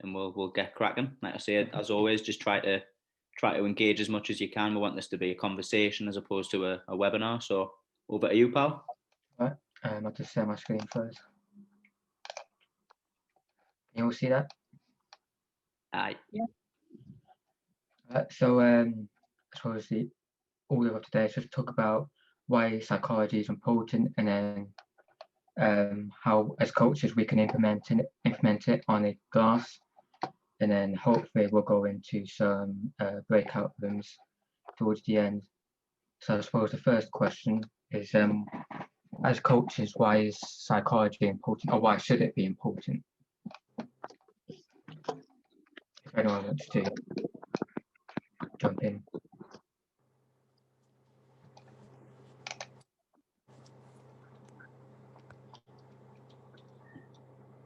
and we'll get cracking. Like I say, as always, just try to engage as much as you can. We want this to be a conversation as opposed to a webinar. So over to you, pal. Right, I'll just share my screen first. Can you all see that? Aye. Yeah. So I suppose the order of today is just talk about why psychology is important, and then how as coaches we can implement it on a class, and then hopefully we'll go into some breakout rooms towards the end. So I suppose the first question is, as coaches, why is psychology important, or why should it be important? If anyone wants to jump in.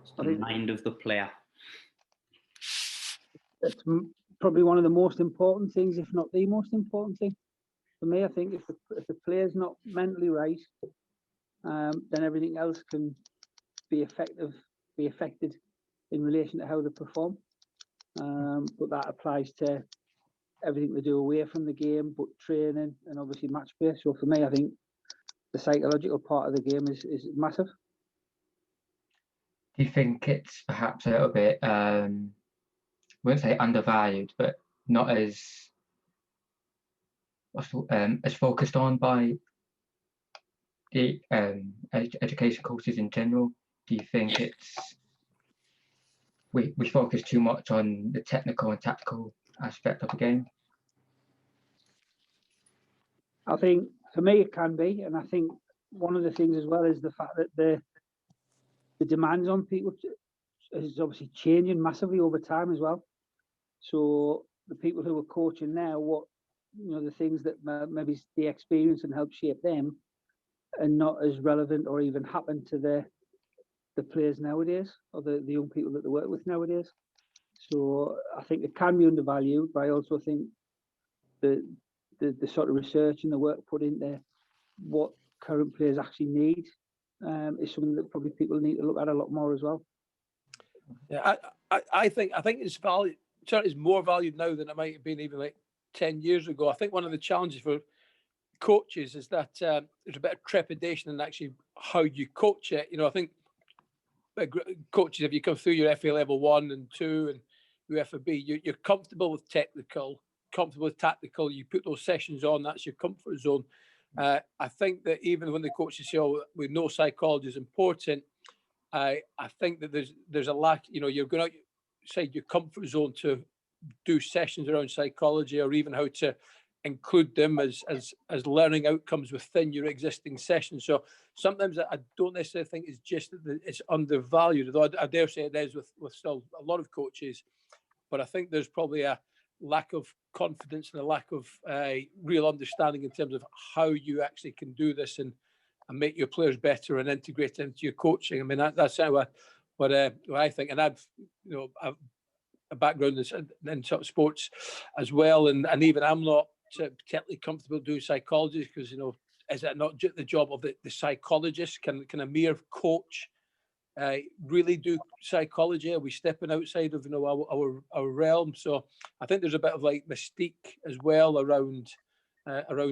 It's the mind of the player. It's probably one of the most important things, if not the most important thing. For me, I think if the player's not mentally right, then everything else can be affected in relation to how they perform. But that applies to everything they do away from the game, but training and obviously match play. So for me, I think the psychological part of the game is massive. Do you think it's perhaps a little bit, I wouldn't say undervalued, but not as focused on by the education courses in general? Do you think it's we focus too much on the technical and tactical aspect of the game? I think for me it can be, and I think one of the things as well is the fact that the demands on people is obviously changing massively over time as well. So the people who are coaching now, the things that maybe the experience and help shape them, are not as relevant or even happen to the players nowadays, or the young people that they work with nowadays. So I think it can be undervalued, but I also think the sort of research and the work put into what current players actually need is something that probably people need to look at a lot more as well. Yeah, I think it's valued. Certainly, it's more valued now than it might have been even like 10 years ago. I think one of the challenges for coaches is that there's a bit of trepidation in actually how you coach it. I think coaches, if you come through your FA level 1 and 2 and UEFA B, you're comfortable with technical, comfortable with tactical. You put those sessions on, that's your comfort zone. I think that even when the coaches say, "Oh, we know psychology is important," I think that there's a lack. You're going outside your comfort zone to do sessions around psychology, or even how to include them as learning outcomes within your existing sessions. So sometimes I don't necessarily think it's just that it's undervalued, although I dare say it is with still a lot of coaches. But I think there's probably a lack of confidence and a lack of real understanding in terms of how you actually can do this and make your players better and integrate it into your coaching. I mean, that's what I think. And I've a background in sort of sports as well, and even I'm not particularly comfortable doing psychology because is it not just the job of the psychologist? Can a mere coach really do psychology? Are we stepping outside of our realm? So I think there's a bit of like mystique as well around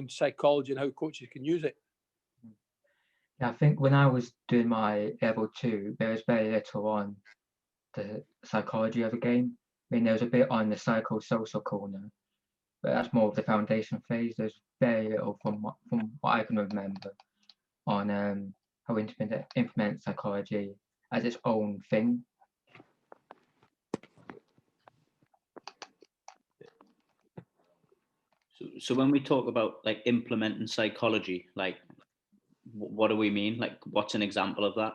psychology and how coaches can use it. Yeah, I think when I was doing my level 2, there was very little on the psychology of the game. I mean, there was a bit on the psychosocial corner, but that's more of the foundation phase. There's very little from what I can remember on how to implement psychology as its own thing. So when we talk about like implementing psychology, like what do we mean? Like, what's an example of that?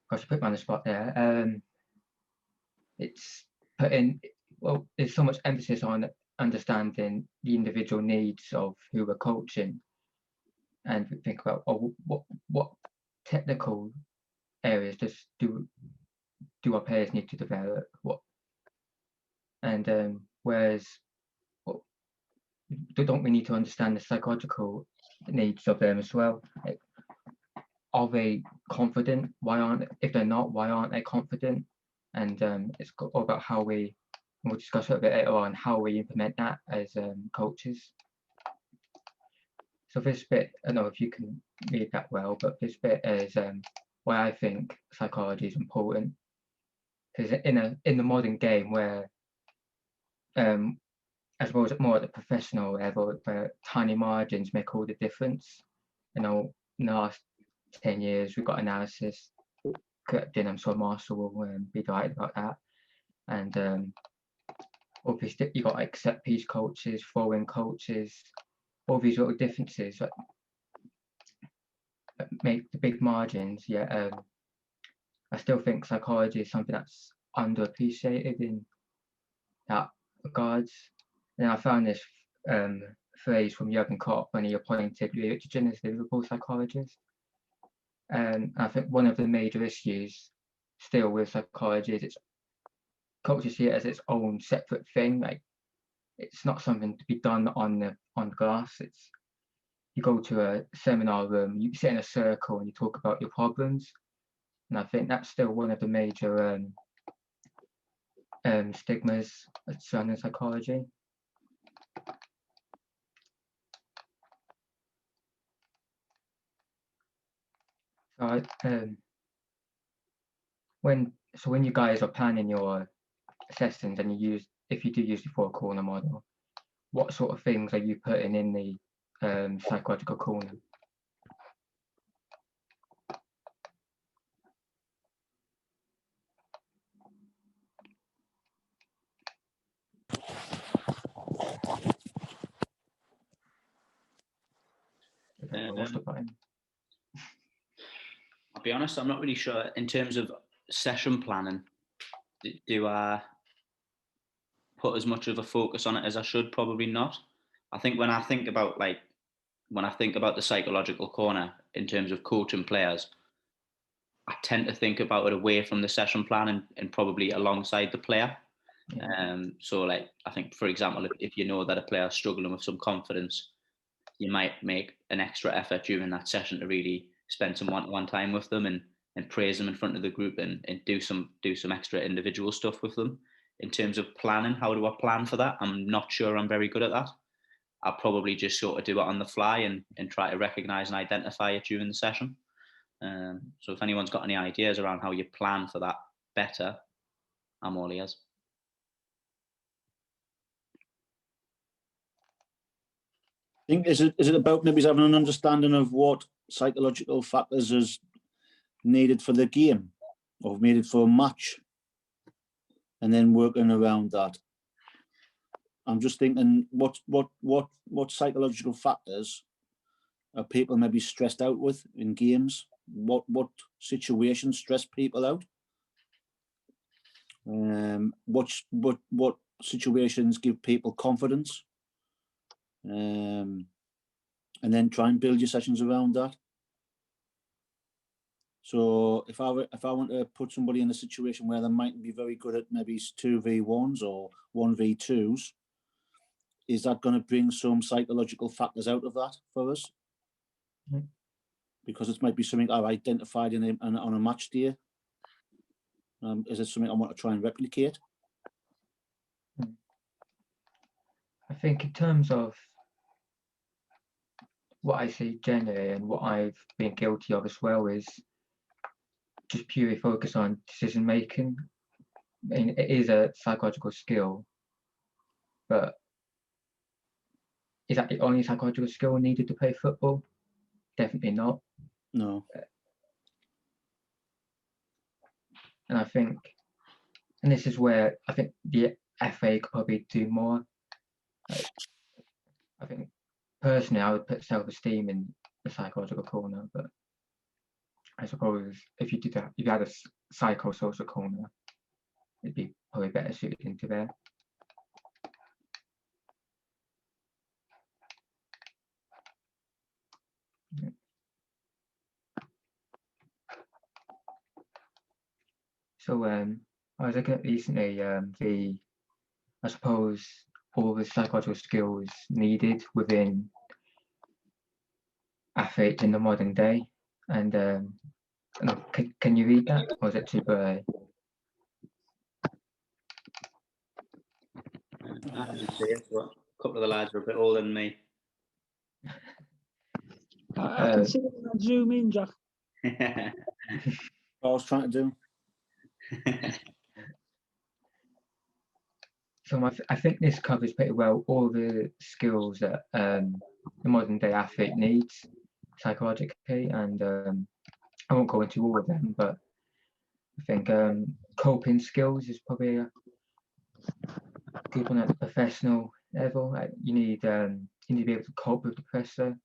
Gosh, you put me on the spot there. It's there's so much emphasis on understanding the individual needs of who we're coaching, and think about what technical areas do our players need to develop, whereas don't we need to understand the psychological needs of them as well? Like, are they confident? Why aren't, if they're not, why aren't they confident? And it's all about how we'll discuss it a bit later on, how we implement that as coaches. So this bit, I don't know if you can read that well, but this bit is why I think psychology is important. Because in the modern game where, I suppose more at the professional level, where tiny margins make all the difference. You know, in the last 10 years, we've got analysis correct in. I'm sure Marshall will be delighted about that. And obviously, you got like set piece coaches, throwing coaches, all these little differences that make the big margins. Yeah, I still think psychology is something that's underappreciated in that regards. And I found this phrase from Jurgen Klopp when he appointed Lee Richardson as Liverpool psychologist. And I think one of the major issues still with psychology is coaches see it as its own separate thing. Like, it's not something to be done on the glass. It's, you go to a seminar room, you sit in a circle and you talk about your problems. And I think that's still one of the major stigmas surrounding psychology. So when you guys are planning your sessions and if you do use the 4 corner model, what sort of things are you putting in the psychological corner? I'll be honest, I'm not really sure in terms of session planning. Do I put as much of a focus on it as I should? Probably not. I think when I think about the psychological corner in terms of coaching players, I tend to think about it away from the session plan and probably alongside the player. So like, I think, for example, if you know that a player is struggling with some confidence, you might make an extra effort during that session to really spend some one-to-one time with them and praise them in front of the group and do some extra individual stuff with them. In terms of planning, how do I plan for that? I'm not sure I'm very good at that. I'll probably just sort of do it on the fly and try to recognize and identify it during the session. So if anyone's got any ideas around how you plan for that better, I'm all ears. I think is it about maybe having an understanding of what psychological factors is needed for the game or needed for a match, and then working around that. I'm just thinking what psychological factors are people maybe stressed out with in games? What situations stress people out? What situations give people confidence? And then try and build your sessions around that. So if I want to put somebody in a situation where they might be very good at maybe 2v1s or 1v2s, is that going to bring some psychological factors out of that for us? Mm-hmm. Because it might be something I've identified on a match day. Is it something I want to try and replicate? I think in terms of what I see generally and what I've been guilty of as well is just purely focus on decision making. I mean, it is a psychological skill, but is that the only psychological skill needed to play football? Definitely not. No. And I think, and this is where I think the FA could probably do more. I think personally, I would put self-esteem in the psychological corner, but I suppose if you had a psychosocial corner, it'd be probably better suited into there. So I was looking at recently I suppose all the psychological skills needed within athletes in the modern day. And can you read that, or is it too blurry? I can see it, but a couple of the lads are a bit older than me. I can see it when I zoom in, Jack. I was trying to do. So I think this covers pretty well all the skills that the modern day athlete needs psychologically, and I won't go into all of them, but I think coping skills is probably a good one at the professional level. You need to be able to cope with the pressure.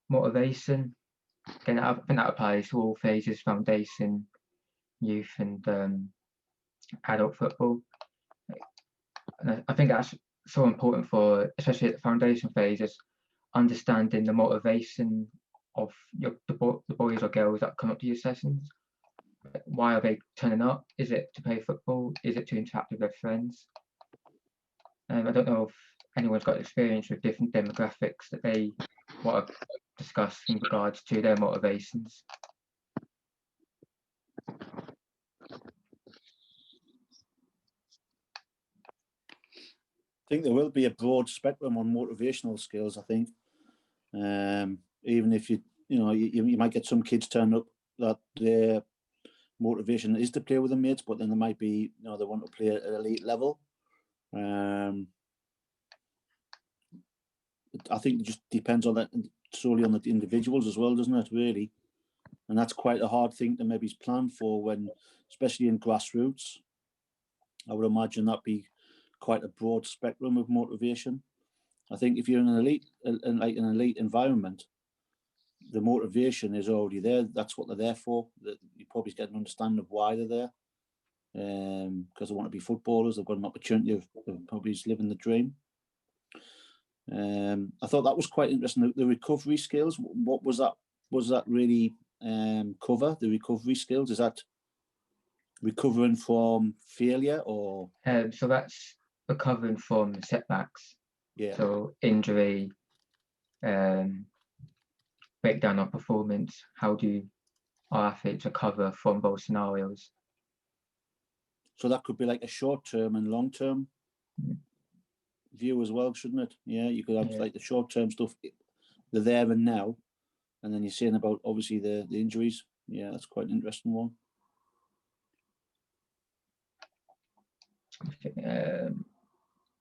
Motivation, again, I think that applies to all phases: foundation, youth, and adult football. And I think that's so important for, especially at the foundation phase, is understanding the motivation of the boys or girls that come up to your sessions. Why are they turning up? Is it to play football? Is it to interact with their friends? I don't know if anyone's got experience with different demographics that they want to discuss in regards to their motivations. I think there will be a broad spectrum on motivational skills. I think, even if you might get some kids turn up that their motivation is to play with their mates, but then there might be, they want to play at an elite level. I think it just depends on that, solely on the individuals as well, doesn't it? Really, and that's quite a hard thing to maybe plan for when, especially in grassroots. I would imagine that'd be quite a broad spectrum of motivation. I think if you're in an elite environment, the motivation is already there. That's what they're there for. You probably get an understanding of why they're there, because they want to be footballers. They've got an opportunity of probably living the dream. I thought that was quite interesting. The recovery skills. What was that? Was that really cover the recovery skills? Is that recovering from failure, or? So that's recovering from setbacks. Yeah. So injury, breakdown of performance. How do our athletes recover from those scenarios? So that could be like a short-term and long-term view as well, shouldn't it? Yeah, you could have like the short-term stuff, the there and now, and then you're saying about obviously the injuries. Yeah, that's quite an interesting one.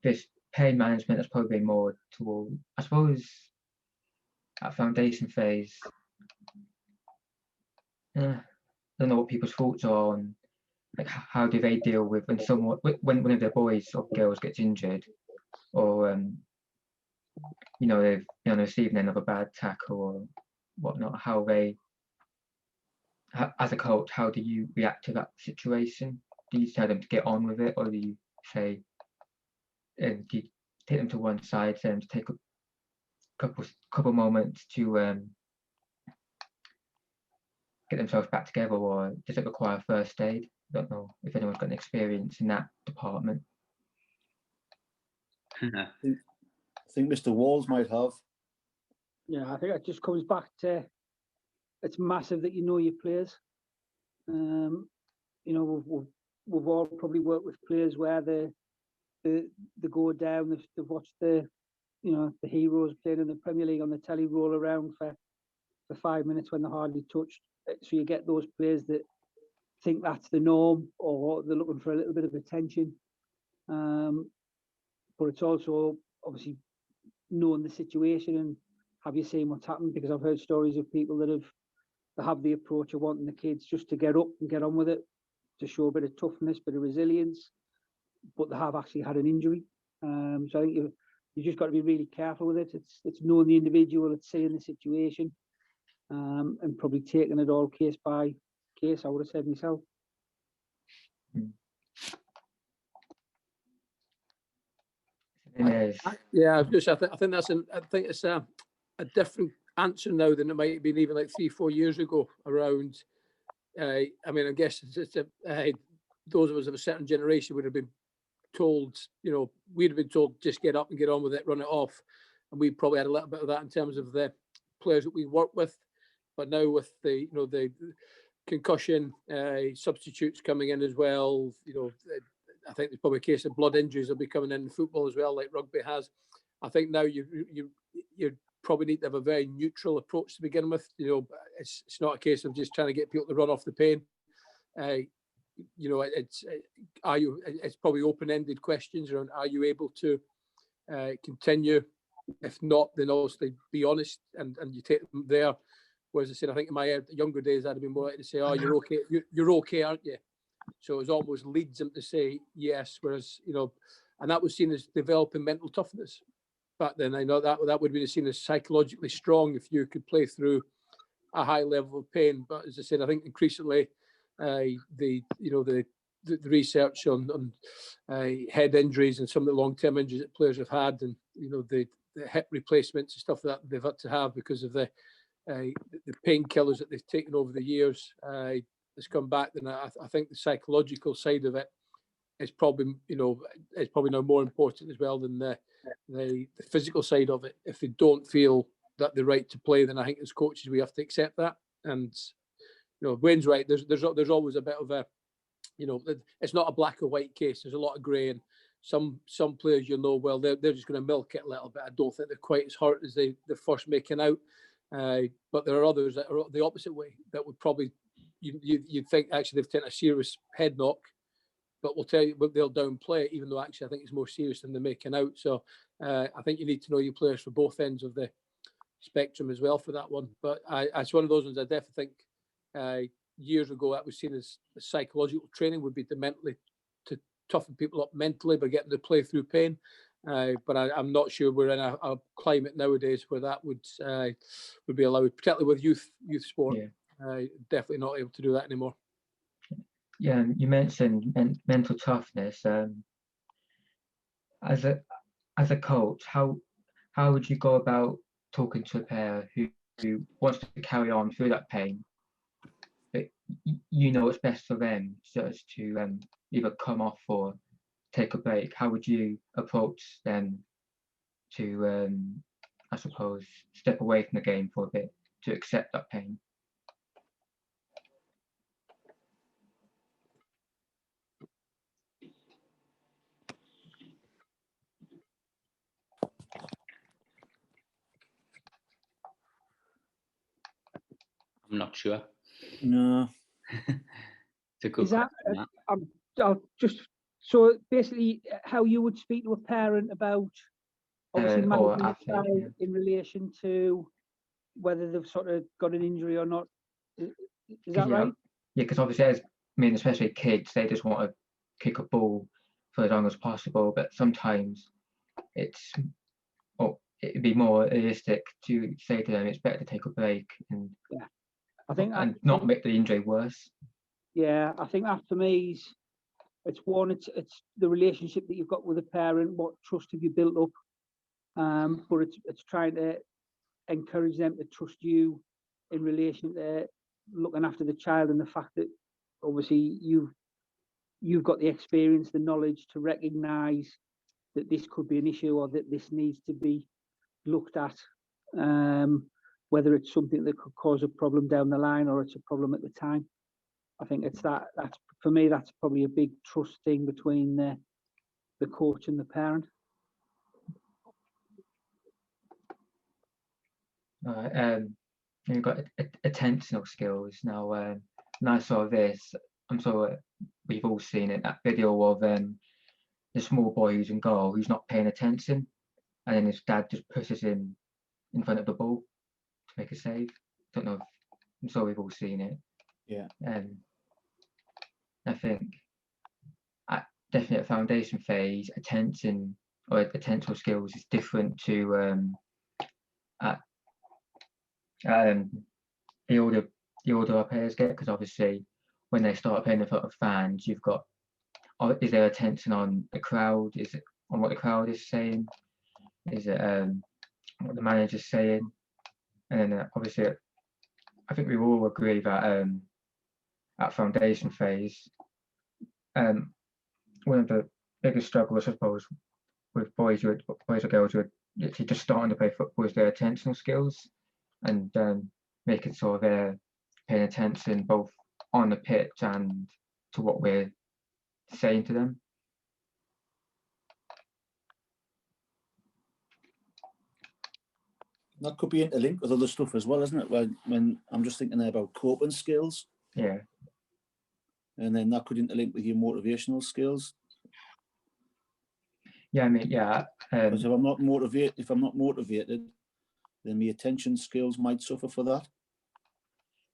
This pain management is probably more toward, I suppose, at foundation phase. I don't know what people's thoughts are on, like, how do they deal with when one of their boys or girls gets injured, or they've been on the receiving end of a bad tackle or whatnot. As a coach, how do you react to that situation? Do you tell them to get on with it, or do you say, do you take them to one side and to take a couple moments to get themselves back together, or does it require first aid? I don't know if anyone's got an experience in that department. I think Mr. Walls might have. Yeah, I think it just comes back to, it's massive that you know your players. We've all probably worked with players where they go down, they've watched the heroes playing in the Premier League on the telly roll around for 5 minutes when they're hardly touched. So you get those players that think that's the norm, or they're looking for a little bit of attention. But it's also obviously knowing the situation and have you seen what's happened, because I've heard stories of people that have the approach of wanting the kids just to get up and get on with it, to show a bit of toughness, bit of resilience, but they have actually had an injury. So I think you just got to be really careful with it. It's knowing the individual, it's seeing the situation, and probably taking it all case by case, I would have said myself. Yeah, I think it's a different answer now than it might have been even like 3-4 years ago around. I mean, I guess those of us of a certain generation would have been told, we'd have been told just get up and get on with it, run it off. and we probably had a little bit of that in terms of the players that we work with. But now with the the concussion substitutes coming in as well, I think there's probably a case of blood injuries will be coming in football as well, like rugby has. I think now you probably need to have a very neutral approach to begin with. It's not a case of just trying to get people to run off the pain. It's probably open-ended questions around, are you able to continue? If not, then obviously be honest and you take them there. Whereas I said, I think in my younger days, I'd have been more likely to say, "Oh, you're okay. You're okay, aren't you?" So it almost leads them to say yes. Whereas and that was seen as developing mental toughness back then. I know that would be seen as psychologically strong if you could play through a high level of pain. But as I said, I think increasingly the research on head injuries and some of the long-term injuries that players have had, and the hip replacements and stuff that they've had to have because of the painkillers that they've taken over the years has come back. Then I think the psychological side of it is probably now more important as well than the physical side of it. If they don't feel that they're right to play, then I think as coaches we have to accept that. And Wayne's right. There's always a bit of a it's not a black or white case. There's a lot of grey, and some players well they're just going to milk it a little bit. I don't think they're quite as hurt as they're first making out. But there are others that are the opposite way that would probably you'd think actually they've taken a serious head knock, but we'll tell you they'll downplay it, even though actually I think it's more serious than they're making out. So I think you need to know your players for both ends of the spectrum as well for that one. But it's one of those ones I definitely think years ago that was seen as psychological training would be to toughen people up mentally by getting them to play through pain. But I'm not sure we're in a climate nowadays where that would be allowed, particularly with youth sport. Yeah. Definitely not able to do that anymore. Yeah, you mentioned mental toughness. As a coach, how would you go about talking to a player who wants to carry on through that pain, but what's best for them, just to either come off or take a break? How would you approach them to, I suppose, step away from the game for a bit, to accept that pain? I'm not sure. No. It's a good question, I'll just so basically how you would speak to a parent about obviously managing a child in relation to whether they've sort of got an injury or not. Is that right? Yeah, because obviously, especially kids, they just want to kick a ball for as long as possible. But sometimes it'd be more realistic to say to them it's better to take a break and not make the injury worse. Yeah, I think that for me it's the relationship that you've got with a parent. What trust have you built up? But it's trying to encourage them to trust you in relation to looking after the child, and the fact that obviously you've got the experience, the knowledge to recognise that this could be an issue or that this needs to be looked at, whether it's something that could cause a problem down the line or it's a problem at the time. I think it's that's for me, that's probably a big trust thing between the coach and the parent. You've got attentional skills now. And I saw this. I'm sure we've all seen it. That video of the small boy who's in goal, who's not paying attention, and then his dad just pushes him in front of the ball to make a save. Don't know. I'm sure we've all seen it. Yeah. I think definitely at foundation phase, attention or attentional skills is different to the older our players get, because obviously when they start playing in front of fans, you've got, is there attention on the crowd? Is it on what the crowd is saying? Is it what the manager's saying? And then obviously, I think we all agree that at foundation phase, one of the biggest struggles, I suppose, with boys or girls who are literally just starting to play football is their attentional skills, and making sure they're paying attention both on the pitch and to what we're saying to them. That could be interlinked with other stuff as well, isn't it? When I'm just thinking there about coping skills, Yeah, and then that could interlink with your motivational skills. yeah. I mean, yeah. Because if I'm not motivated, then my attention skills might suffer for that.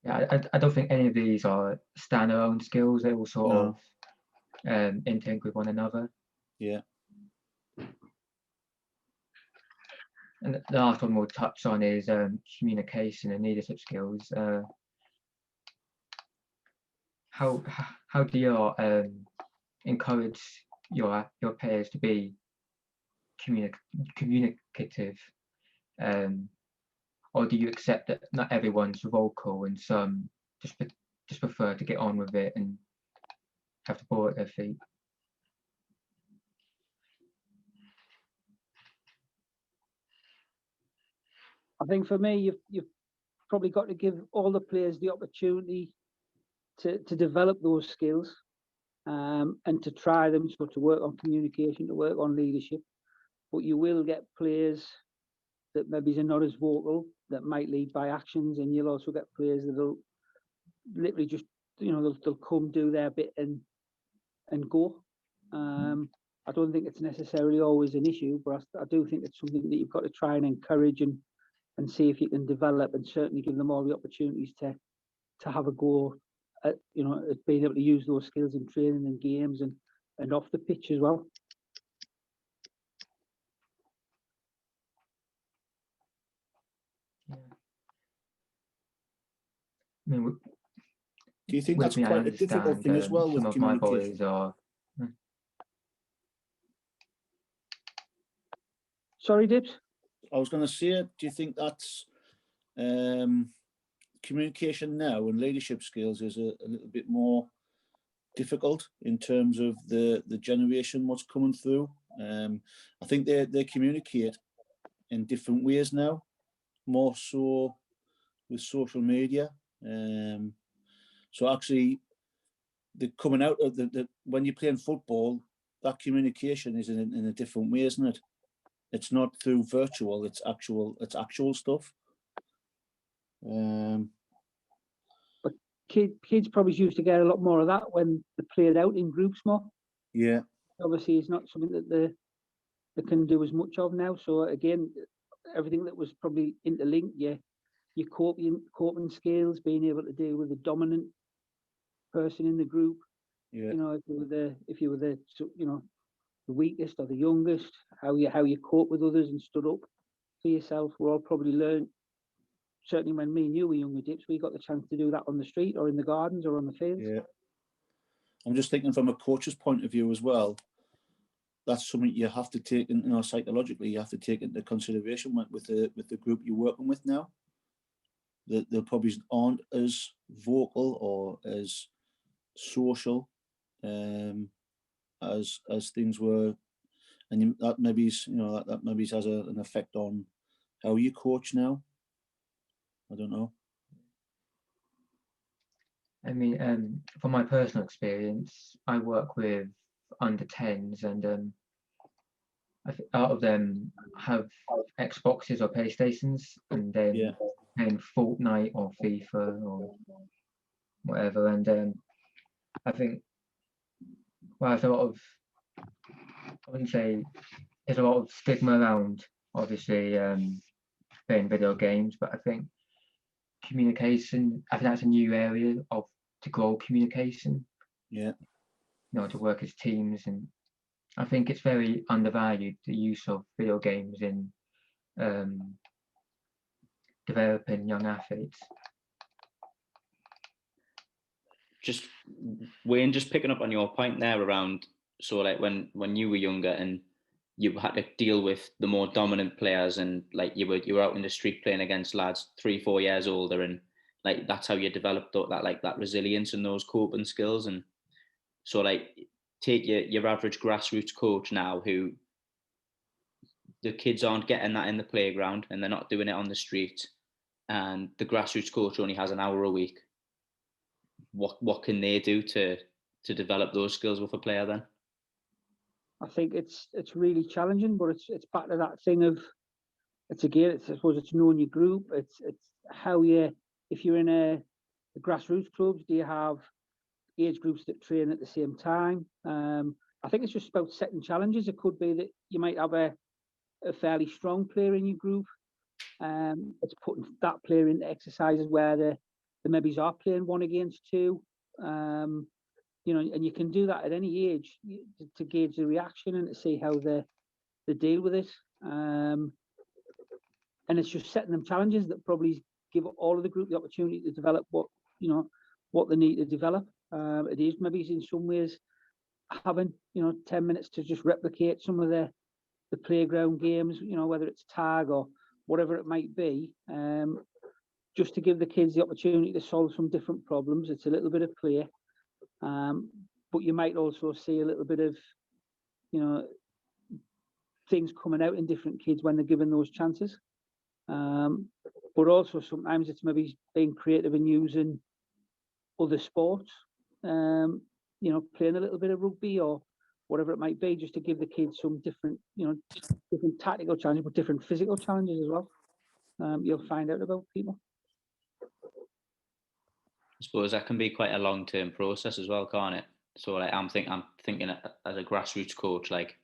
Yeah, I don't think any of these are standalone skills. They all sort No. of interlink with one another. Yeah. And the last one we'll touch on is communication and leadership skills. How do you encourage your players to be communicative, or do you accept that not everyone's vocal and some just prefer to get on with it and have the ball at their feet? I think for me, you've probably got to give all the players the opportunity to develop those skills, and to try them, so to work on communication, to work on leadership. But you will get players that maybe are not as vocal, that might lead by actions, and you'll also get players that'll literally just, they'll come do their bit and go. I don't think it's necessarily always an issue, but I do think it's something that you've got to try and encourage and see if you can develop, and certainly give them all the opportunities to have a go at, at being able to use those skills in training and games and off the pitch as well. Yeah. I mean, Do you think with that's me, I quite a difficult thing as understand, well with some of my communication? boys are. Sorry, Dips? I was going to say, do you think that's communication now and leadership skills is a little bit more difficult in terms of the generation what's coming through? I think they communicate in different ways now, more so with social media. So actually, the coming out of the when you're playing football, that communication is in a different way, isn't it? It's not through virtual; it's actual stuff. But kids probably used to get a lot more of that when they played out in groups more. Yeah. Obviously, it's not something that they can do as much of now. So again, everything that was probably interlinked, your coping skills, being able to deal with the dominant person in the group. Yeah. If you were the the weakest or the youngest, how you cope with others and stood up for yourself. We're all probably learned. Certainly, when me and you were younger, Dips, we got the chance to do that on the street or in the gardens or on the fields. Yeah. I'm just thinking from a coach's point of view as well. That's something you have to take, psychologically, you have to take into consideration with the group you're working with now. That they probably aren't as vocal or as social as things were, and that maybe that maybe has an effect on how you coach now. I don't know. I mean, from my personal experience, I work with under 10s, and I think a lot of them have Xboxes or PlayStations, and then playing Fortnite or FIFA or whatever. And I think, well, there's a lot of, I wouldn't say there's a lot of stigma around, obviously, playing video games, but I think communication, I think that's a new area to grow communication. Yeah. To work as teams, and I think it's very undervalued, the use of video games in developing young athletes. Just Wayne, just picking up on your point there around, so like when you were younger and you had to deal with the more dominant players, and like you were out in the street playing against lads 3-4 years older, and like that's how you developed that resilience and those coping skills. And so like take your average grassroots coach now who the kids aren't getting that in the playground and they're not doing it on the street, and the grassroots coach only has an hour a week, what can they do to develop those skills with a player then? I think it's really challenging, but it's back to that thing of, it's again, I suppose it's knowing your group. It's how if you're in a grassroots clubs, do you have age groups that train at the same time? I think it's just about setting challenges. It could be that you might have a fairly strong player in your group. It's putting that player into exercises where the maybes are playing 1 against 2. You know, and you can do that at any age to gauge the reaction and to see how they deal with it. And it's just setting them challenges that probably give all of the group the opportunity to develop what they need to develop. It is maybe in some ways having 10 minutes to just replicate some of the playground games, whether it's tag or whatever it might be, just to give the kids the opportunity to solve some different problems. It's a little bit of play, but you might also see a little bit of things coming out in different kids when they're given those chances. But also sometimes it's maybe being creative and using other sports, playing a little bit of rugby or whatever it might be, just to give the kids some different, different tactical challenges, but different physical challenges as well. You'll find out about people. I suppose that can be quite a long-term process as well, can't it? So like I'm thinking as a grassroots coach, like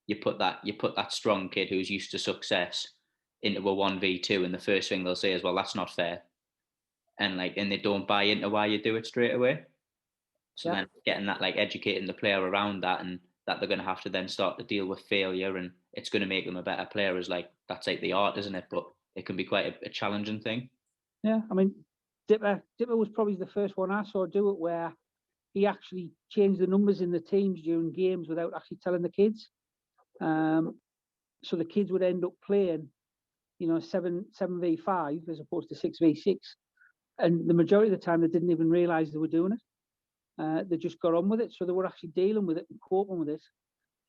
you put that strong kid who's used to success into a 1v2, and the first thing they'll say is, well, that's not fair. And they don't buy into why you do it straight away. So then getting that, like educating the player around that, and that they're going to have to then start to deal with failure, and it's going to make them a better player, is like, that's like the art, isn't it? But it can be quite a challenging thing. Yeah, I mean, Dipper was probably the first one I saw do it, where he actually changed the numbers in the teams during games without actually telling the kids. So the kids would end up playing, 7v5 as opposed to 6v6. And the majority of the time, they didn't even realize they were doing it. They just got on with it. So they were actually dealing with it and coping with it.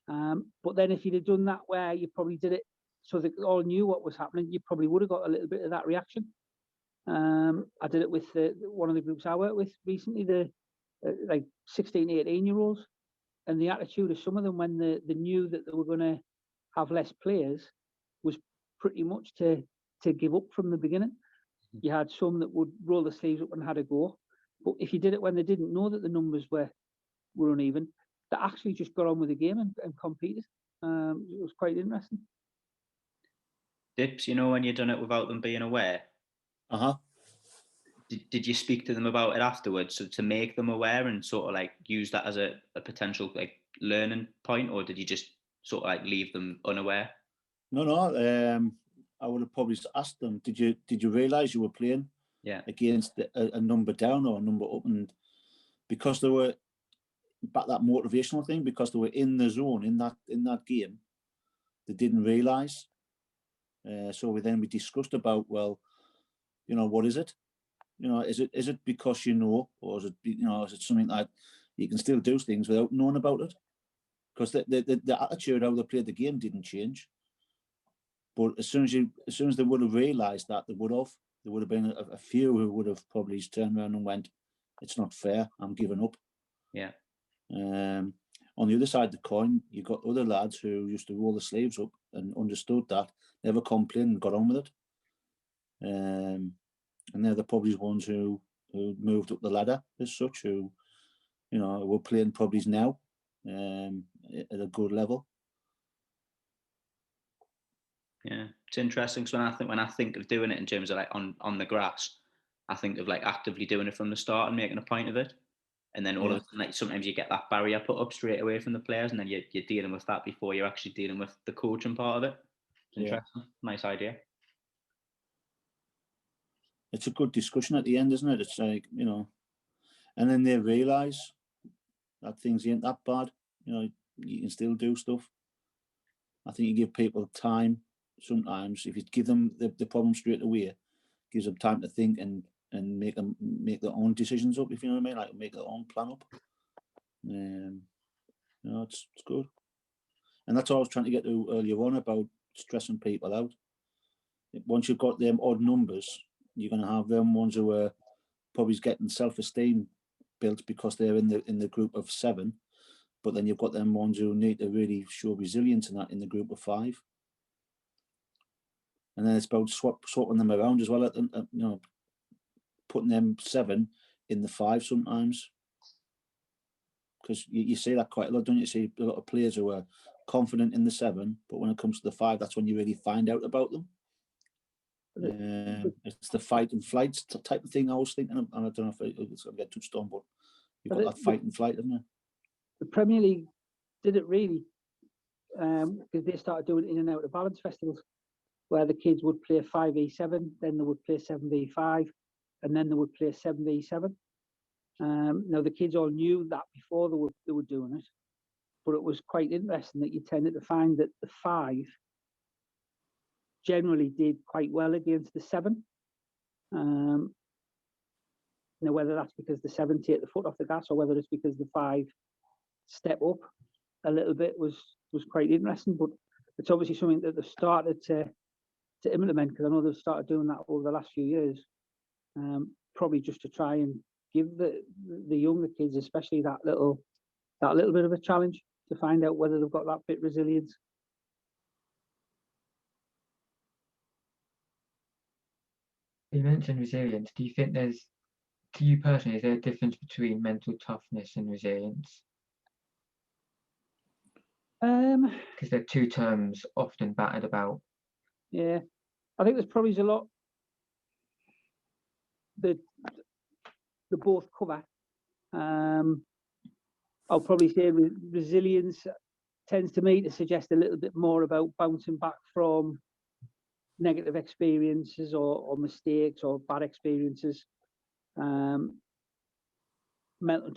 But then if you'd have done that where you probably did it so they all knew what was happening, you probably would have got a little bit of that reaction. I did it with one of the groups I worked with recently, the like 16, 18-year-olds. And the attitude of some of them when they knew that they were going to have less players was pretty much to give up from the beginning. You had some that would roll the sleeves up and had a go. But if you did it when they didn't know that the numbers were uneven, they actually just got on with the game and competed. It was quite interesting. Dips, when you've done it without them being aware. Did you speak to them about it afterwards, so to make them aware and sort of like use that as a potential like learning point, or did you just sort of like leave them unaware? No. I would have probably asked them, did you realise you were playing against a number down or a number up? And because they were back, that motivational thing, because they were in the zone in that game, they didn't realise. So we discussed about, well, what is it? Is it because or is it something that you can still do things without knowing about it? Because the attitude how they played the game didn't change. But as soon as they would have realised that, there would have been a few who would have probably turned around and went, "It's not fair. I'm giving up." Yeah. On the other side of the coin, you got other lads who used to roll the sleeves up and understood that, never complained and got on with it. And they're the probably ones who moved up the ladder as such, who were playing probably now at a good level. Yeah, it's interesting. So when I think of doing it in terms of like on the grass, I think of like actively doing it from the start and making a point of it. And then all of a sudden, like sometimes you get that barrier put up straight away from the players, and then you're dealing with that before you're actually dealing with the coaching part of it. It's interesting. Nice idea. It's a good discussion at the end, isn't it? It's like, and then they realise that things ain't that bad. You can still do stuff. I think you give people time. Sometimes if you give them the problem straight away, gives them time to think and make their own decisions up, if you know what I mean, like make their own plan up. It's good. And that's what I was trying to get to earlier on about stressing people out. Once you've got them odd numbers, you're going to have them ones who are probably getting self-esteem built because they're in the group of 7, but then you've got them ones who need to really show resilience in the group of 5. And then it's about swapping them around as well, putting them 7 in the 5 sometimes. Because you see that quite a lot, don't you? See a lot of players who are confident in the 7, but when it comes to the 5, that's when you really find out about them. It's the fight and flight type of thing I was thinking of, and I don't know if it's going to get touched on, but you've got that fight and flight, haven't you? The Premier League did it really, because they started doing in and out of balance festivals, where the kids would play 5v7, then they would play 7v5, and then they would play 7v7. Now the kids all knew that before they were doing it, but it was quite interesting that you tended to find that the 5 generally did quite well against the 7. Now whether that's because the 7 take the foot off the gas or whether it's because the 5 step up a little bit was quite interesting. But it's obviously something that they've started to implement, because I know they've started doing that over the last few years, probably just to try and give the younger kids especially that little bit of a challenge to find out whether they've got that bit resilience. You mentioned resilience. Do you think to you personally, is there a difference between mental toughness and resilience? Because they're 2 terms often battered about. Yeah, I think there's probably a lot that they both cover. I'll probably say resilience tends to me to suggest a little bit more about bouncing back from negative experiences or mistakes or bad experiences. Mental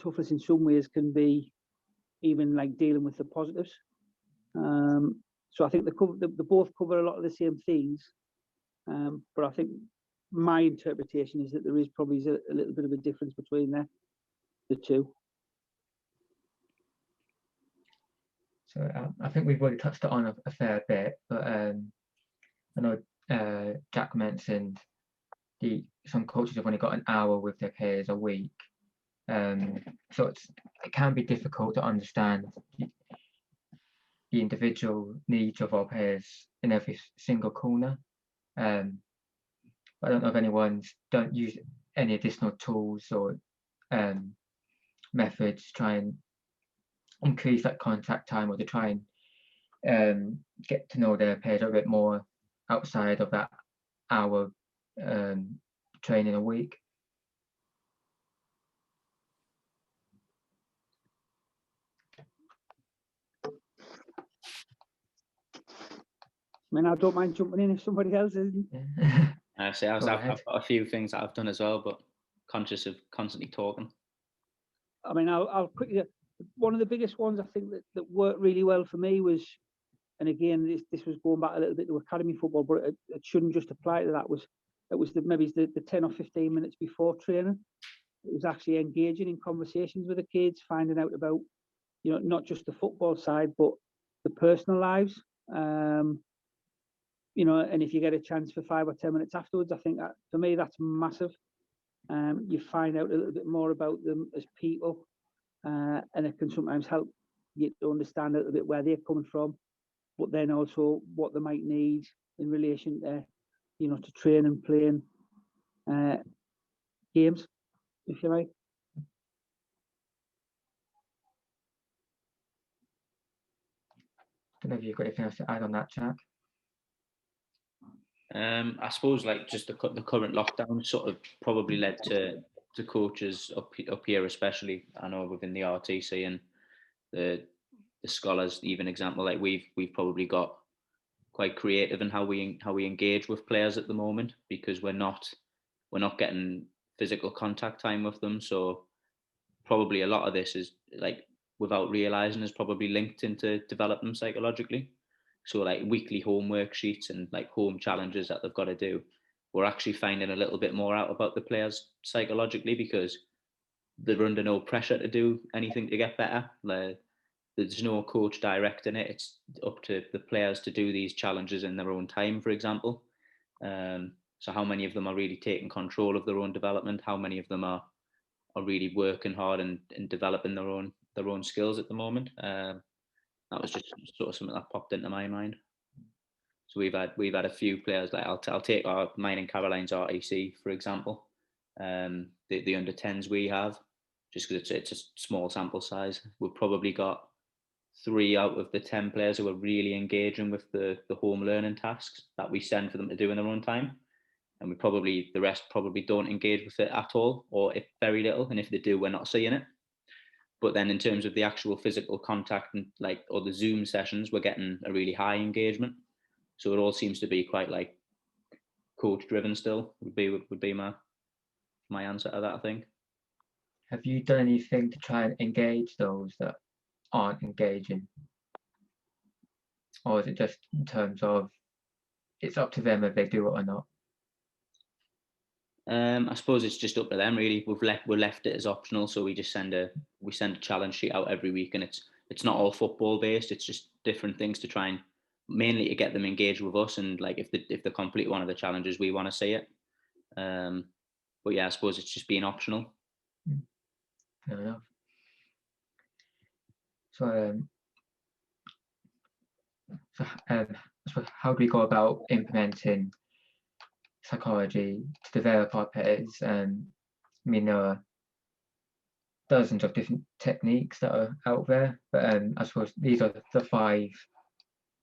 toughness in some ways can be even like dealing with the positives. So I think they both cover a lot of the same things, but I think my interpretation is that there is probably a little bit of a difference between the 2. So I think we've already touched it on a fair bit, but I know Jack mentioned some coaches have only got an hour with their players a week, so it can be difficult to understand the individual needs of our players in every single corner. I don't know if anyone's don't use any additional tools or methods to try and increase that contact time, or to try and get to know their players a bit more outside of that hour training a week. I mean, I don't mind jumping in if somebody else isn't. I've got a few things that I've done as well, but conscious of constantly talking. I mean, I'll quickly. One of the biggest ones I think that worked really well for me was, and again, this was going back a little bit to academy football, but it shouldn't just apply to that. It was maybe the 10 or 15 minutes before training. It was actually engaging in conversations with the kids, finding out about, not just the football side, but the personal lives. And if you get a chance for 5 or 10 minutes afterwards, I think that for me that's massive. You find out a little bit more about them as people, and it can sometimes help you to understand a little bit where they're coming from, but then also what they might need in relation to, to train and playing games, if you like. I don't know if you've got anything else to add on that, Jack. I suppose like just the current lockdown sort of probably led to coaches up here, especially I know within the RTC and the Scholars, even example, like we've probably got quite creative in how we engage with players at the moment, because we're not getting physical contact time with them. So probably a lot of this is like, without realizing, is probably linked into developing them psychologically. So like weekly homework sheets and like home challenges that they've got to do, we're actually finding a little bit more out about the players psychologically, because they're under no pressure to do anything to get better. there's no coach directing it. It's up to the players to do these challenges in their own time, for example. So how many of them are really taking control of their own development? How many of them are really working hard and developing their own skills at the moment? That was just sort of something that popped into my mind. So we've had a few players, like I'll take mine and Caroline's RTC for example. The under 10s we have, just because it's a small sample size. We've probably got 3 out of the 10 players who are really engaging with the home learning tasks that we send for them to do in their own time. And the rest probably don't engage with it at all, or if very little. And if they do, we're not seeing it. But then in terms of the actual physical contact and or the Zoom sessions, we're getting a really high engagement. So it all seems to be quite like coach driven still would be my answer to that, I think. Have you done anything to try and engage those that aren't engaging? Or is it just in terms of it's up to them if they do it or not? I suppose it's just up to them really. We've left it as optional, so we just send a challenge sheet out every week, and it's not all football based. It's just different things to try and mainly to get them engaged with us, and like if they complete one of the challenges, we want to see it. But yeah, I suppose it's just being optional. Fair enough. So, so how do we go about implementing psychology to develop our players? I mean, there are dozens of different techniques that are out there, but I suppose these are the 5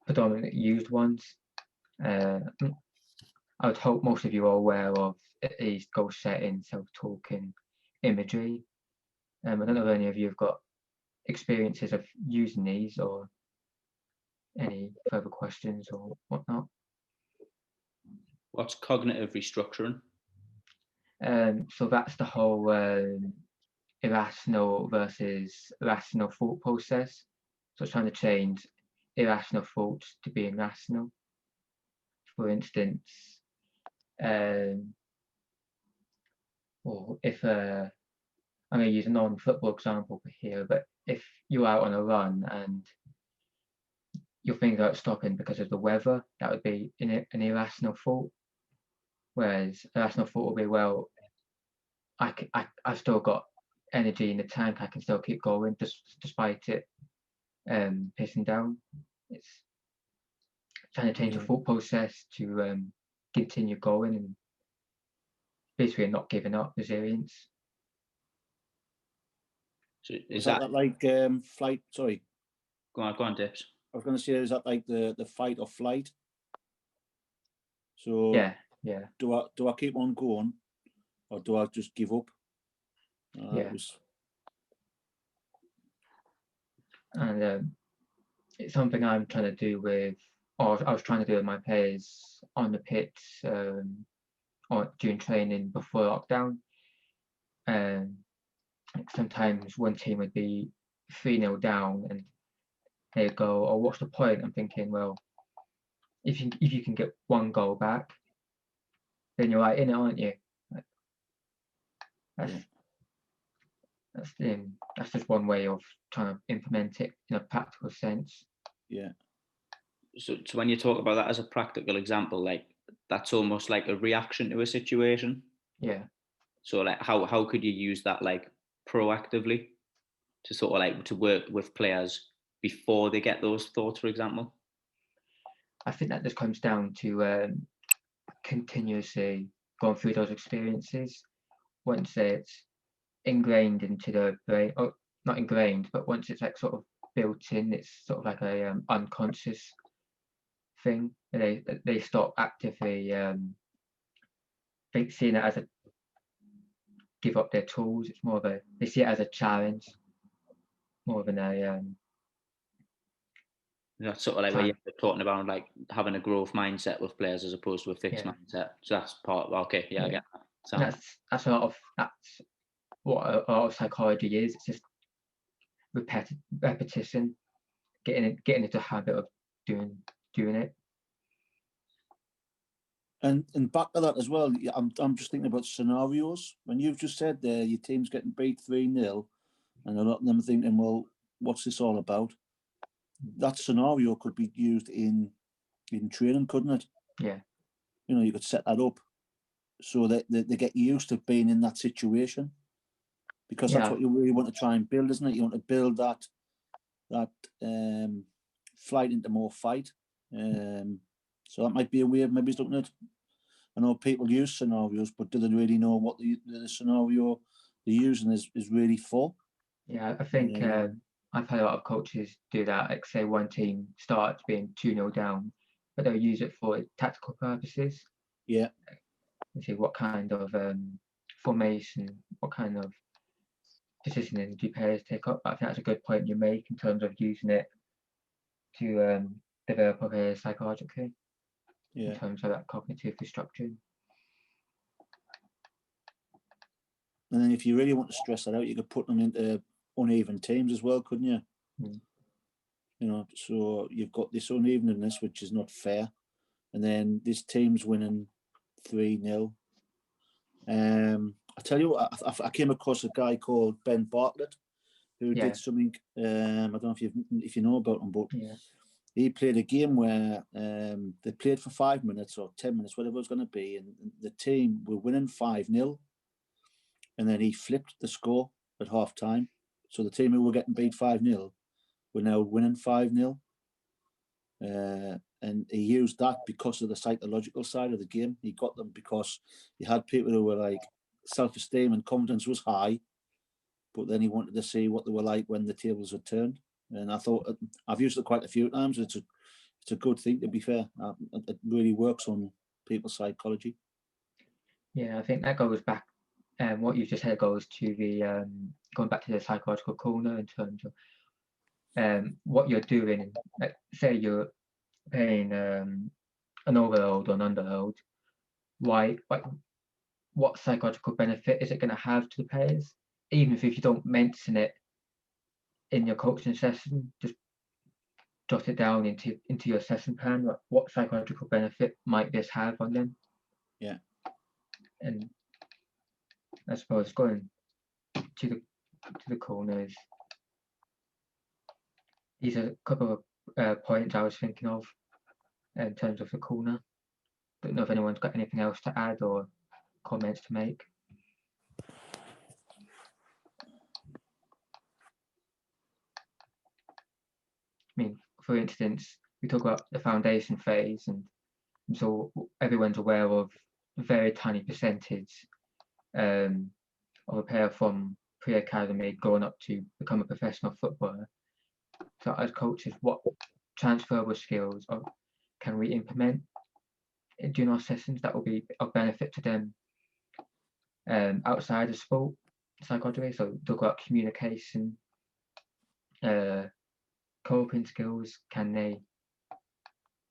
predominantly used ones. I would hope most of you are aware of at least goal setting, self-talking, imagery. I don't know if any of you have got experiences of using these or any further questions or whatnot. What's cognitive restructuring? So that's the whole irrational versus rational thought process. So it's trying to change irrational thoughts to being rational. For instance, or if I'm going to use a non-football example here, but if you're out on a run and you're thinking about stopping because of the weather, that would be an irrational thought. Whereas a rational thought would be, well, I've still got energy in the tank, I can still keep going despite it pissing down. It's trying to change your thought process to continue going and basically not giving up, resilience. So is that like flight? Sorry. Go on, Dips. I was going to say, is that like the fight or flight? So yeah. Do I keep on going, or do I just give up? Yeah. And it's something I'm trying to do with, or I was trying to do with my players on the pitch or during training before lockdown. Sometimes one team would be 3-0 down and they'd go, oh, what's the point? I'm thinking, well, if you can get 1 goal back, then you're right in it, aren't you? That's just one way of trying to implement it in a practical sense. Yeah. So when you talk about that as a practical example, like that's almost like a reaction to a situation. Yeah. So like how could you use that like proactively to sort of like to work with players before they get those thoughts, for example? I think that just comes down to continuously going through those experiences. Once it's ingrained into the brain, or not ingrained, but once it's like sort of built in, it's sort of like a unconscious thing. They stop actively seeing it as a give up their tools. It's more of they see it as a challenge, more of that's sort of like where you're talking about like having a growth mindset with players as opposed to a fixed mindset. So that's part of, okay, I get that. So that's what a lot of psychology is. It's just repetition, getting into a habit of doing it. And back to that as well, I'm just thinking about scenarios. When you've just said there, your team's getting beat 3-0, and a lot of them are thinking, well, what's this all about? That scenario could be used in training, couldn't it? Yeah. You know, you could set that up so that they get used to being in that situation, because that's Yeah. what you really want to try and build, isn't it? You want to build that flight into more fight. So that might be a way of maybe looking at. I know people use scenarios, but do they really know what the scenario they're using is really for? Yeah, I think I've had a lot of coaches do that. Like, say one team starts being 2-0 down, but they'll use it for tactical purposes. Yeah. And see what kind of formation, what kind of positioning do players take up. I think that's a good point you make in terms of using it to develop a player psychologically, Yeah. in terms of that cognitive restructuring. And then if you really want to stress that out, you could put them into uneven teams as well, couldn't you? Mm. You know, so you've got this unevenness, which is not fair. And then this team's winning 3-0. I tell you what, I came across a guy called Ben Bartlett, who Yeah. did something. I don't know if you know about him, but Yeah. he played a game where they played for 5 minutes or 10 minutes, whatever it was going to be, and the team were winning 5-0, and then he flipped the score at half time. So the team who were getting beat 5-0 were now winning 5-0. And he used that because of the psychological side of the game. He got them because he had people who were like, self-esteem and confidence was high, but then he wanted to see what they were like when the tables were turned. And I thought, I've used it quite a few times. It's a good thing, to be fair. It really works on people's psychology. Yeah, I think that goes back, what you just said goes to the going back to the psychological corner in terms of what you're doing. Like, say you're playing an overload or an underload. What psychological benefit is it going to have to the players? Even if you don't mention it in your coaching session, just jot it down into your session plan. What psychological benefit might this have on them? Yeah. And I suppose going to the corners, these are a couple of points I was thinking of in terms of the corner. Don't know if anyone's got anything else to add or comments to make. I mean, for instance, we talk about the foundation phase, and so everyone's aware of a very tiny percentage of a player from pre-academy going up to become a professional footballer. So as coaches, what transferable skills can we implement during our sessions that will be of benefit to them outside of sport psychology? So talk about communication, coping skills. Can they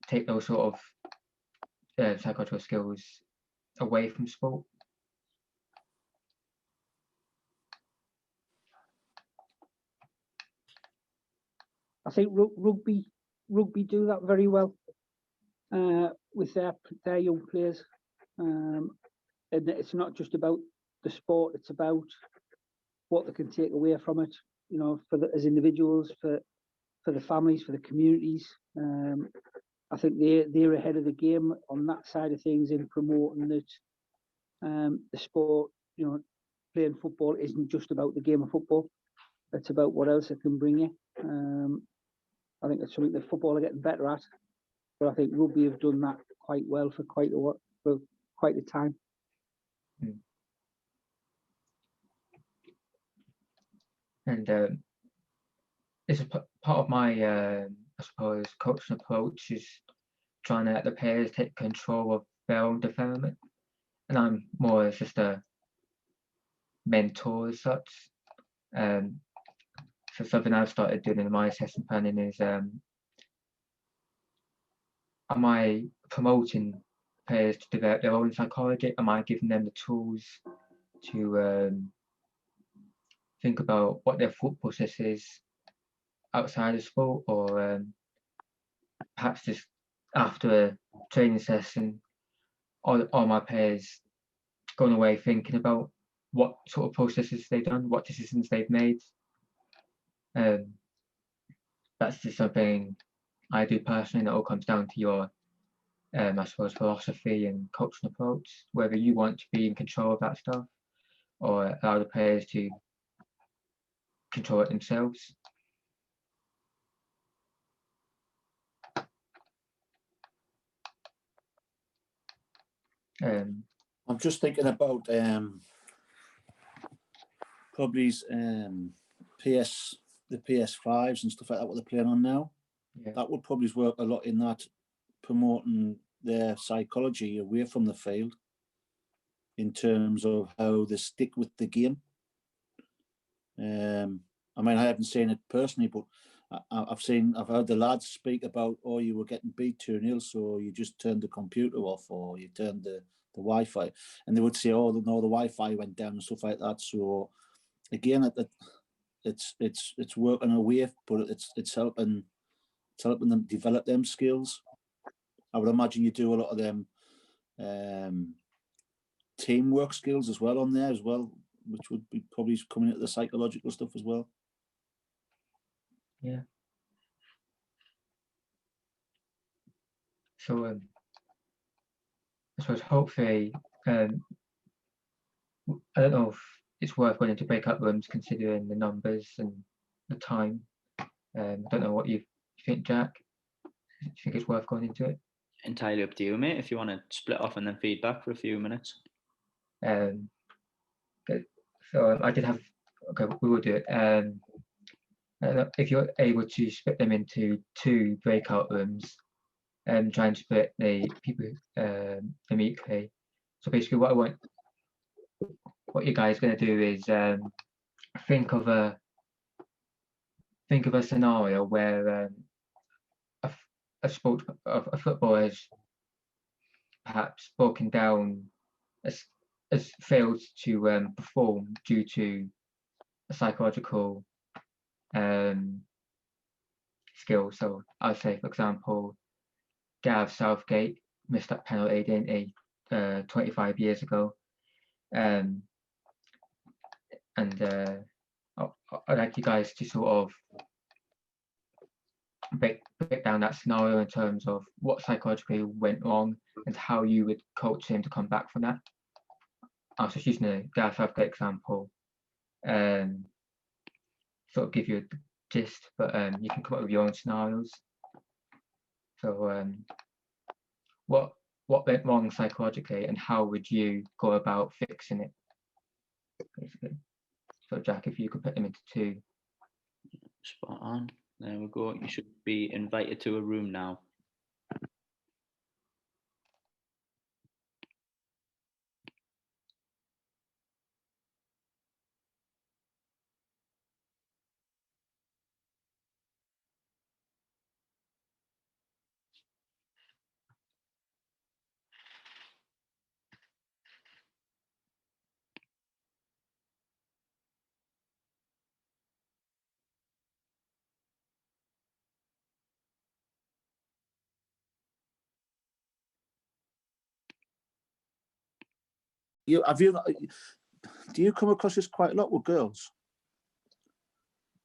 take those sort of psychological skills away from sport? I think rugby do that very well with their young players, and it's not just about the sport; it's about what they can take away from it. You know, as individuals, for the families, for the communities. I think they're ahead of the game on that side of things in promoting that the sport. You know, playing football isn't just about the game of football; it's about what else it can bring you. I think it's something that football are getting better at, but I think rugby have done that quite well for quite a time. And this is part of my, I suppose, coaching approach is trying to let the players take control of their own development. And I'm more as just a mentor as such. So something I've started doing in my session planning is, am I promoting players to develop their own psychology? Am I giving them the tools to think about what their thought process is outside of sport, or perhaps just after a training session, all my players going away thinking about what sort of processes they've done, what decisions they've made. that's just something I do personally, and it all comes down to your, I suppose, philosophy and coaching approach, whether you want to be in control of that stuff or allow the players to control it themselves. I'm just thinking about probably the PS5s and stuff like that, what they're playing on now. Yeah. That would probably work a lot in that, promoting their psychology away from the field in terms of how they stick with the game. I mean, I haven't seen it personally, but I've heard the lads speak about, oh, you were getting beat 2-0, so you just turned the computer off or you turned the Wi-Fi, and they would say, oh, no, the Wi-Fi went down and stuff like that. So again, it's working away, but it's helping them develop them skills. I would imagine you do a lot of them teamwork skills as well on there as well, which would be probably coming into the psychological stuff as well. Yeah. So I suppose hopefully, I don't know if it's worth going into breakout rooms considering the numbers and the time. I don't know what you think, Jack. Do you think it's worth going into it? Entirely up to you, mate. If you want to split off and then feedback for a few minutes. So I did have. Okay, we will do it. If you're able to split them into 2 breakout rooms, and try and split the people them equally. So basically, what you guys are going to do is think of a scenario where a footballer has perhaps broken down, has failed to perform due to a psychological skill. So I'll say, for example, Gareth Southgate missed that penalty, didn't he, 25 years ago? And I'd like you guys to sort of break down that scenario in terms of what psychologically went wrong and how you would coach him to come back from that. I was just using the Gareth Southgate example, sort of give you a gist, but you can come up with your own scenarios. So what went wrong psychologically and how would you go about fixing it, basically? So Jack, if you could put them into 2. Spot on. There we go. You should be invited to a room now. Do you come across this quite a lot with girls?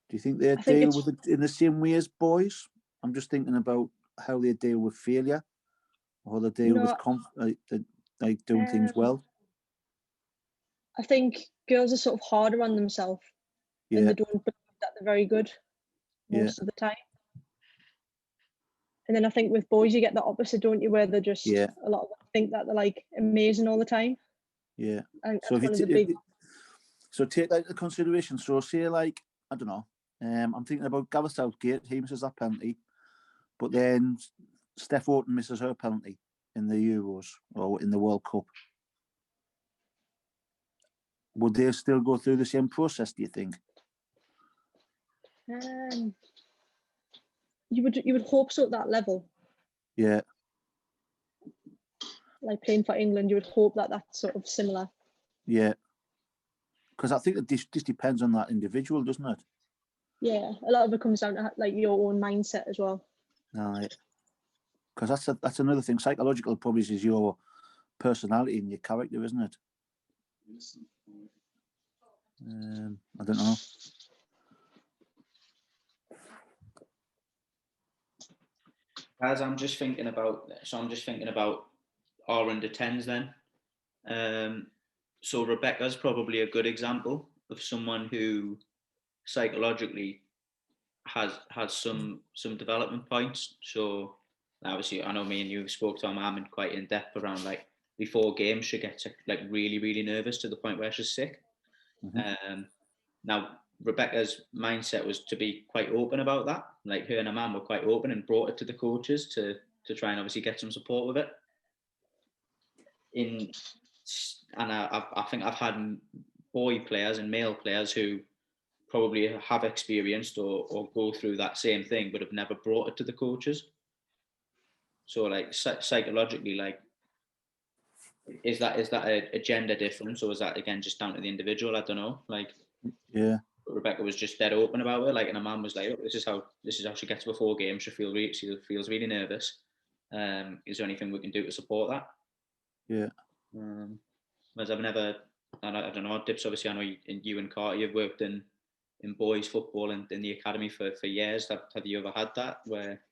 Do you think they deal with it in the same way as boys? I'm just thinking about how they deal with failure, or they deal with doing things well. I think girls are sort of harder on themselves, and they don't believe that they're very good most of the time. And then I think with boys, you get the opposite, don't you? Where they're just a lot of them think that they're like amazing all the time. Yeah. So so take that into consideration. So say like, I don't know, I'm thinking about Gareth Southgate. He misses that penalty, but then Steph Houghton misses her penalty in the Euros or in the World Cup. Would they still go through the same process, do you think? You would hope so at that level. Yeah. Like playing for England, you would hope that that's sort of similar. Yeah. Because I think that this depends on that individual, doesn't it? Yeah, a lot of it comes down to like your own mindset as well. Right. Because that's another thing. Psychological probably is your personality and your character, isn't it? I don't know. As I'm just thinking about, our under 10s then. So Rebecca's probably a good example of someone who psychologically has some development points. So obviously, I know me and you spoke to our mum in quite in depth around like before games she gets like really nervous to the point where she's sick. Now Rebecca's mindset was to be quite open about that. Like her and her mum were quite open and brought it to the coaches to try and obviously get some support with it. I think I've had boy players and male players who probably have experienced or go through that same thing, but have never brought it to the coaches. So like psychologically, like, is that a gender difference, or is that again just down to the individual? I don't know. Like, Yeah. Rebecca was just dead open about it. Like, and her mum was like, "Oh, this is how she gets before games. She feels really nervous. Is there anything we can do to support that?" Yeah. Whereas I've never, and I don't know, Dips, obviously I know you and Carter, you've worked in boys football and in the academy for years. Have you ever had that where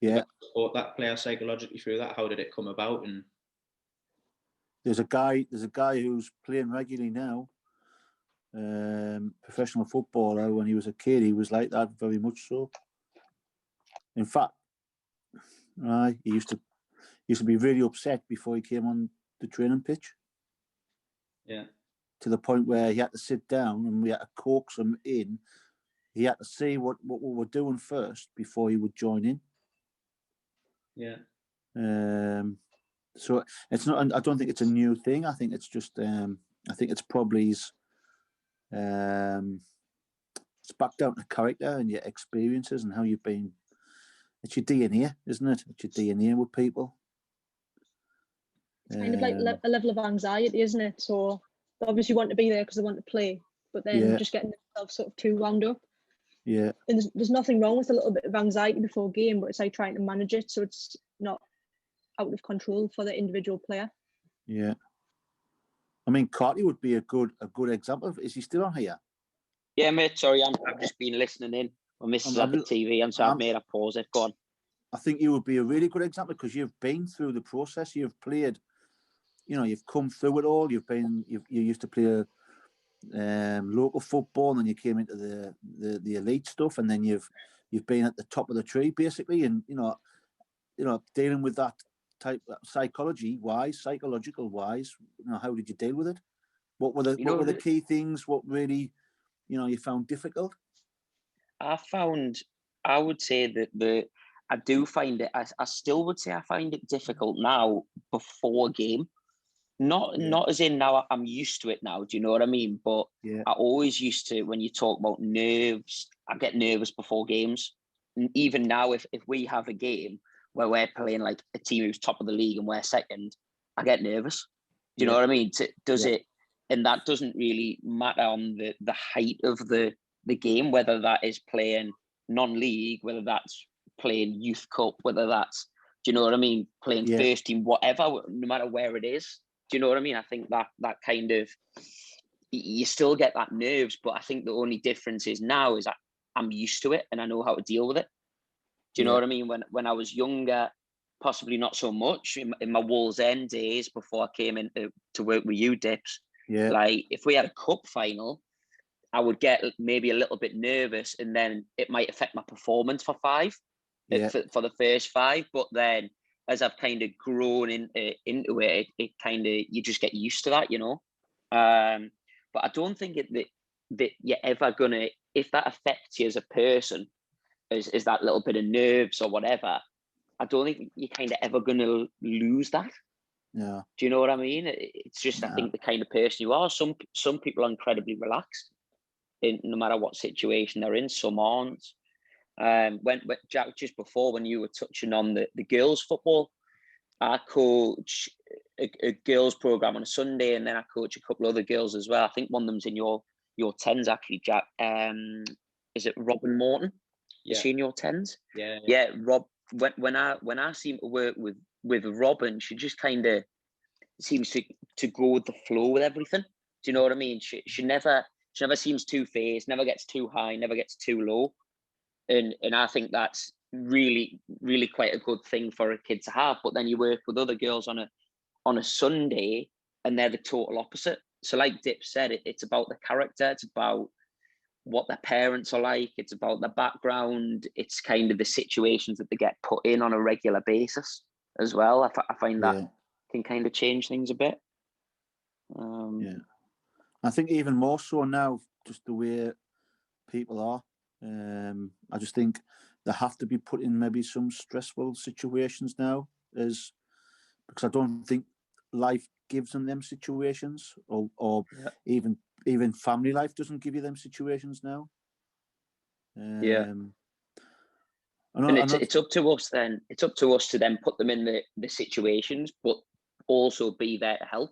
Yeah. support that player psychologically through that? How did it come about? And there's a guy who's playing regularly now, professional footballer. When he was a kid, he was like that, very much so. In fact, he used to be really upset before he came on the training pitch. Yeah. To the point where he had to sit down and we had to coax him in. He had to see what we were doing first before he would join in. Yeah. So it's not. I don't think it's a new thing. I think it's just. I think it's probably. It's back down to character and your experiences and how you've been. It's your DNA, isn't it? It's your DNA with people. It's kind of like a level of anxiety, isn't it? So they obviously want to be there because they want to play, but then just getting themselves sort of too wound up. Yeah. And there's nothing wrong with a little bit of anxiety before a game, but it's like trying to manage it so it's not out of control for the individual player. Yeah. I mean, Carty would be a good example. Is he still on here? Yeah, mate. Sorry, I've just been listening in. My missus at the TV, and so I've made a pause it. Go on. I think you would be a really good example because you've been through the process. You've played, you've come through it all. You used to play local football, and then you came into the elite stuff, and then you've been at the top of the tree basically, and dealing with that type of psychological wise. How did you deal with it? What were the key things? What really, you found difficult? I would say that I do find it. I still would say I find it difficult now before a game. Not as in now I'm used to it now. Do you know what I mean? But I always used to, when you talk about nerves, I get nervous before games. And even now, if we have a game where we're playing like a team who's top of the league and we're second, I get nervous. Do you know what I mean? Does it? And that doesn't really matter on the height of the game, whether that is playing non-league, whether that's playing youth cup, whether that's, do you know what I mean? Playing first team, whatever, no matter where it is. Do you know what I mean? I think that kind of, you still get that nerves, but I think the only difference is now is I'm used to it and I know how to deal with it. Do you know what I mean? When I was younger, possibly not so much in my Wallsend days before I came in to work with you, Dips. Yeah. Like if we had a cup final, I would get maybe a little bit nervous, and then it might affect my performance for for the first 5. But then as I've kind of grown into it, it kind of, you just get used to that, But I don't think that you're ever gonna, if that affects you as a person, is that little bit of nerves or whatever, I don't think you're kind of ever gonna lose that. Yeah. Do you know what I mean? It's just, I think the kind of person you are. Some people are incredibly relaxed no matter what situation they're in. Some aren't. When Jack, just before, when you were touching on the girls' football, I coach a girls' program on a Sunday, and then I coach a couple other girls as well. I think one of them's in your 10s actually, Jack. Is it Robin Morton? Yeah. Is she in your 10s? Yeah. Rob. When I seem to work with Robin, she just kind of seems to go with the flow with everything. Do you know what I mean? She never seems too phased, never gets too high, never gets too low. And I think that's really, really quite a good thing for a kid to have. But then you work with other girls on a Sunday, and they're the total opposite. So like Dip said, it's about the character, it's about what their parents are like, it's about their background, it's kind of the situations that they get put in on a regular basis as well. I find that can kind of change things a bit. Yeah, I think even more so now, just the way people are. I just think they have to be put in maybe some stressful situations now, because I don't think life gives them situations, or even family life doesn't give you them situations now. And it's up to us then. It's up to us to then put them in the situations, but also be there to help.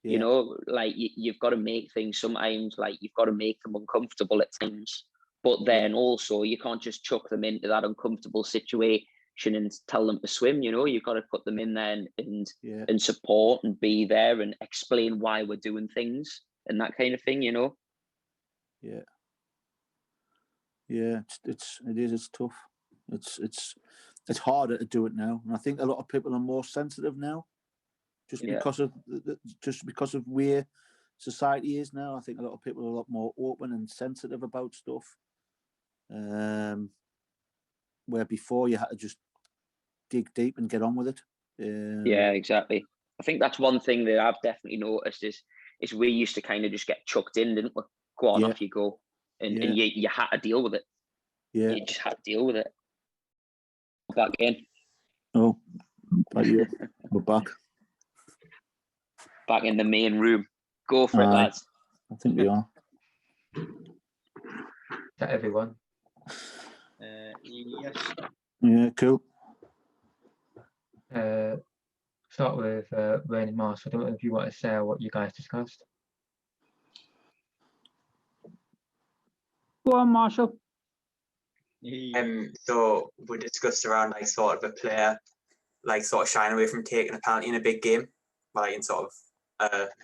You know, like you've got to make things sometimes, like you've got to make them uncomfortable at times, but then also you can't just chuck them into that uncomfortable situation and tell them to swim. You know, you've got to put them in there and support and be there and explain why we're doing things and that kind of thing. You know. It's tough. It's harder to do it now, and I think a lot of people are more sensitive now. Just because of where society is now, I think a lot of people are a lot more open and sensitive about stuff. Where before you had to just dig deep and get on with it. Yeah, exactly. I think that's one thing that I've definitely noticed is we used to kind of just get chucked in, didn't we? Go on, off you go, and you had to deal with it. Yeah, you just had to deal with it. Back in. Oh, we're back. Back in the main room. Go for it, lads. I think we are. Is that everyone? Yes. Yeah, cool. Start with Wayne and Marshall. I don't know if you want to share what you guys discussed. Go on, Marshall. So we discussed around like sort of a player like sort of shying away from taking a penalty in a big game, like in sort of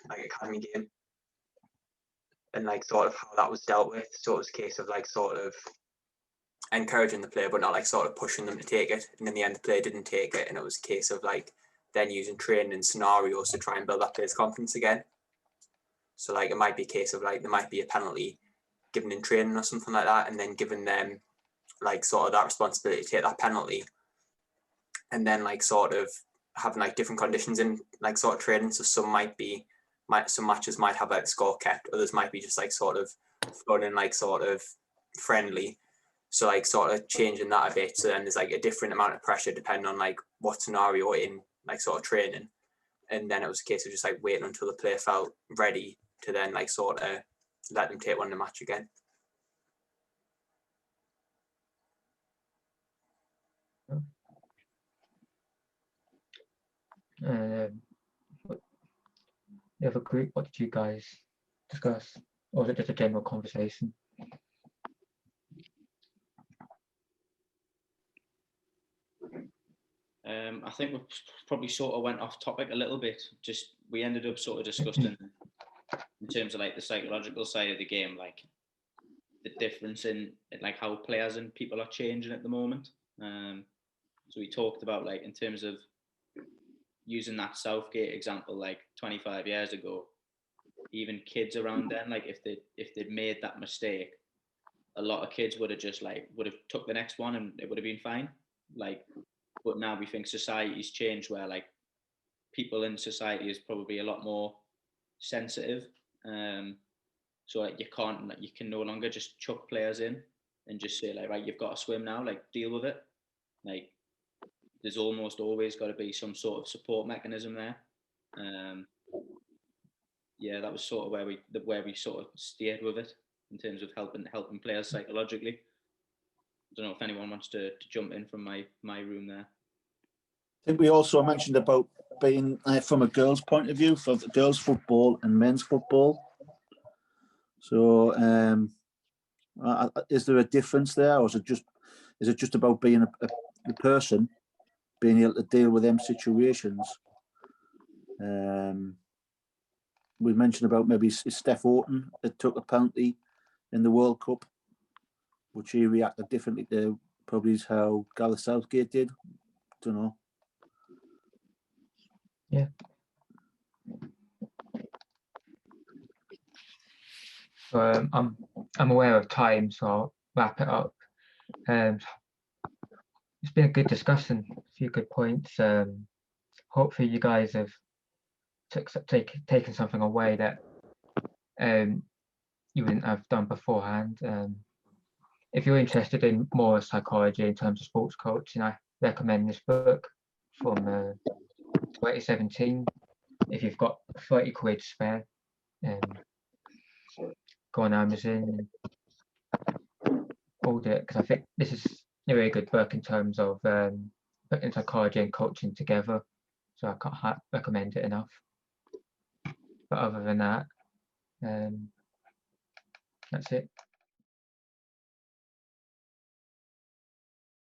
like academy game, and like sort of how that was dealt with. So it was a case of like sort of encouraging the player, but not like sort of pushing them to take it. And in the end, the player didn't take it, and it was a case of like then using training and scenarios to try and build that player's confidence again. So like it might be a case of like there might be a penalty given in training or something like that, and then giving them like sort of that responsibility to take that penalty, and then like sort of having like different conditions in like sort of training. So some some matches might have like the score kept, others might be just like sort of fun and like sort of friendly. So like sort of changing that a bit. So then there's like a different amount of pressure depending on like what scenario in like sort of training. And then it was a case of just like waiting until the player felt ready to then like sort of let them take one in the match again. The other group, what did you guys discuss? Or was it just a general conversation? I think we probably sort of went off topic a little bit. Just we ended up sort of discussing in terms of like the psychological side of the game, like the difference in like how players and people are changing at the moment. So we talked about like in terms of using that Southgate example, like 25 years ago, even kids around then, like if they'd made that mistake, a lot of kids would have took the next one and it would have been fine. Like, but now we think society's changed where like people in society is probably a lot more sensitive. So like you can no longer just chuck players in and just say like, right, you've got to swim now, like deal with it. Like there's almost always got to be some sort of support mechanism there. Yeah, that was sort of where we sort of steered with it in terms of helping players psychologically. I don't know if anyone wants to jump in from my room there. I think we also mentioned about being from a girls' point of view, for girls' football and men's football. So, is there a difference there, or is it just about being a person, being able to deal with them situations? We mentioned about maybe Steph Houghton that took a penalty in the World Cup, which he reacted differently to Probably is how Gareth Southgate did. Don't know. Yeah. So I'm aware of time, so I'll wrap it up. It's been a good discussion, a few good points. Hopefully you guys have taken something away that you wouldn't have done beforehand. If you're interested in more psychology in terms of sports coaching, I recommend this book from 2017. If you've got 30 quid spare, go on Amazon and order it, because I think this is a very good book in terms of putting psychology and coaching together. So I can't recommend it enough. But other than that, that's it.